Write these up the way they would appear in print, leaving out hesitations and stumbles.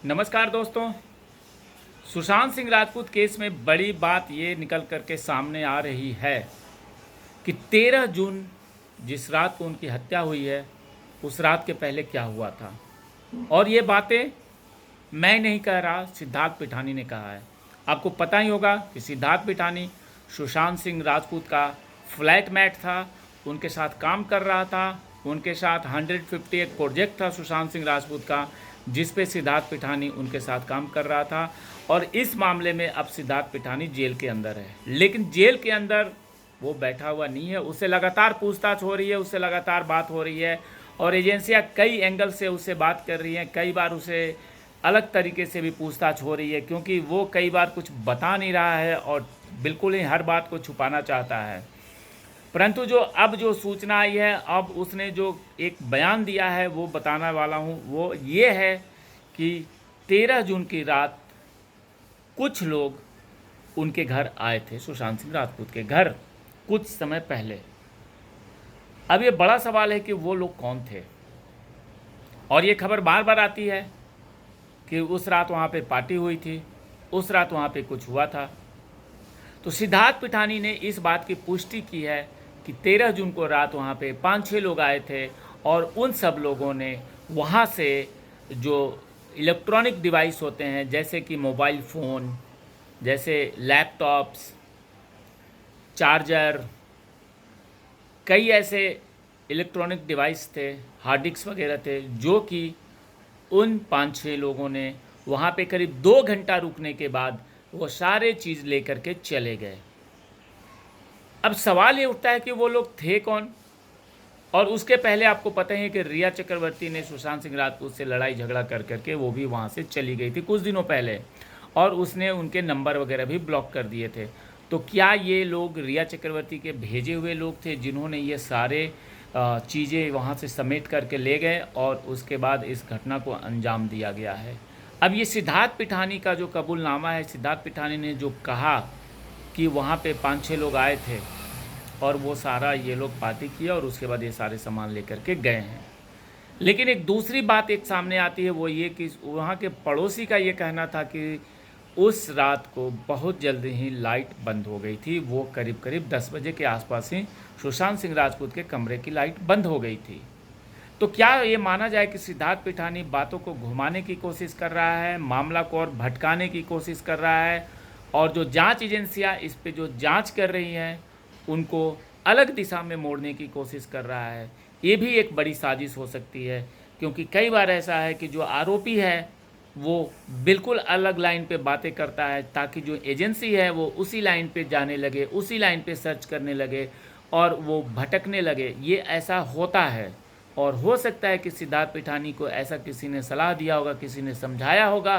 नमस्कार दोस्तों। सुशांत सिंह राजपूत केस में बड़ी बात ये निकल कर के सामने आ रही है कि 13 जून जिस रात को उनकी हत्या हुई है उस रात के पहले क्या हुआ था। और ये बातें मैं नहीं कह रहा, सिद्धार्थ पिठानी ने कहा है। आपको पता ही होगा कि सिद्धार्थ पिठानी सुशांत सिंह राजपूत का फ्लैटमेट था, उनके साथ काम कर रहा था। उनके साथ 150 एक प्रोजेक्ट था सुशांत सिंह राजपूत का, जिस पे सिद्धार्थ पिठानी उनके साथ काम कर रहा था। और इस मामले में अब सिद्धार्थ पिठानी जेल के अंदर है, लेकिन जेल के अंदर वो बैठा हुआ नहीं है। उससे लगातार पूछताछ हो रही है, उससे लगातार बात हो रही है और एजेंसियां कई एंगल से उससे बात कर रही हैं। कई बार उसे अलग तरीके से भी पूछताछ हो रही है, क्योंकि वो कई बार कुछ बता नहीं रहा है और बिल्कुल ही हर बात को छुपाना चाहता है। परंतु जो सूचना आई है, अब उसने जो एक बयान दिया है वो बताने वाला हूँ। वो ये है कि 13 जून की रात कुछ लोग उनके घर आए थे, सुशांत सिंह राजपूत के घर, कुछ समय पहले। अब ये बड़ा सवाल है कि वो लोग कौन थे। और ये खबर बार बार आती है कि उस रात वहाँ पे पार्टी हुई थी, उस रात वहाँ पे कुछ हुआ था। तो सिद्धार्थ पिठानी ने इस बात की पुष्टि की है कि 13 जून को रात वहाँ पे 5-6 लोग आए थे और उन सब लोगों ने वहाँ से जो इलेक्ट्रॉनिक डिवाइस होते हैं, जैसे कि मोबाइल फ़ोन, जैसे लैपटॉप्स, चार्जर, कई ऐसे इलेक्ट्रॉनिक डिवाइस थे, हार्ड डिस्क वगैरह थे, जो कि उन 5-6 लोगों ने वहाँ पे करीब 2 घंटा रुकने के बाद वो सारे चीज़ लेकर के चले गए। अब सवाल ये उठता है कि वो लोग थे कौन। और उसके पहले आपको पता ही है कि रिया चक्रवर्ती ने सुशांत सिंह राजपूत से लड़ाई झगड़ा कर करके वो भी वहाँ से चली गई थी कुछ दिनों पहले, और उसने उनके नंबर वगैरह भी ब्लॉक कर दिए थे। तो क्या ये लोग रिया चक्रवर्ती के भेजे हुए लोग थे जिन्होंने ये सारे चीज़ें वहाँ से समेट करके ले गए और उसके बाद इस घटना को अंजाम दिया गया है। अब ये सिद्धार्थ पिठानी का जो कबूलनामा है, सिद्धार्थ पिठानी ने जो कहा कि वहाँ पे 5-6 लोग आए थे और वो सारा ये लोग पार्टी किया और उसके बाद ये सारे सामान लेकर के गए हैं। लेकिन एक दूसरी बात एक सामने आती है, वो ये कि वहाँ के पड़ोसी का ये कहना था कि उस रात को बहुत जल्दी ही लाइट बंद हो गई थी। वो करीब करीब 10 बजे के आसपास ही सुशांत सिंह राजपूत के कमरे की लाइट बंद हो गई थी। तो क्या ये माना जाए कि सिद्धार्थ पिठानी बातों को घुमाने की कोशिश कर रहा है, मामला को और भटकाने की कोशिश कर रहा है, और जो जांच एजेंसियां इस पे जो जांच कर रही हैं उनको अलग दिशा में मोड़ने की कोशिश कर रहा है। ये भी एक बड़ी साजिश हो सकती है, क्योंकि कई बार ऐसा है कि जो आरोपी है वो बिल्कुल अलग लाइन पे बातें करता है, ताकि जो एजेंसी है वो उसी लाइन पे जाने लगे, उसी लाइन पे सर्च करने लगे और वो भटकने लगे। ये ऐसा होता है और हो सकता है कि सिद्धार्थ पिठानी को ऐसा किसी ने सलाह दिया होगा, किसी ने समझाया होगा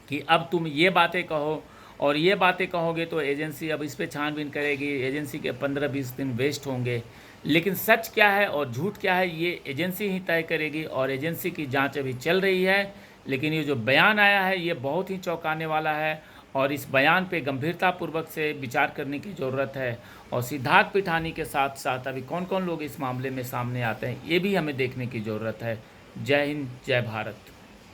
कि अब तुम ये बातें कहो, और ये बातें कहोगे तो एजेंसी अब इस पे छानबीन करेगी, एजेंसी के 15-20 दिन वेस्ट होंगे। लेकिन सच क्या है और झूठ क्या है ये एजेंसी ही तय करेगी, और एजेंसी की जांच अभी चल रही है। लेकिन ये जो बयान आया है ये बहुत ही चौंकाने वाला है और इस बयान पे गंभीरतापूर्वक से विचार करने की ज़रूरत है। और सिद्धार्थ पिठानी के साथ साथ अभी कौन कौन लोग इस मामले में सामने आते हैं ये भी हमें देखने की ज़रूरत है। जय हिंद, जय भारत।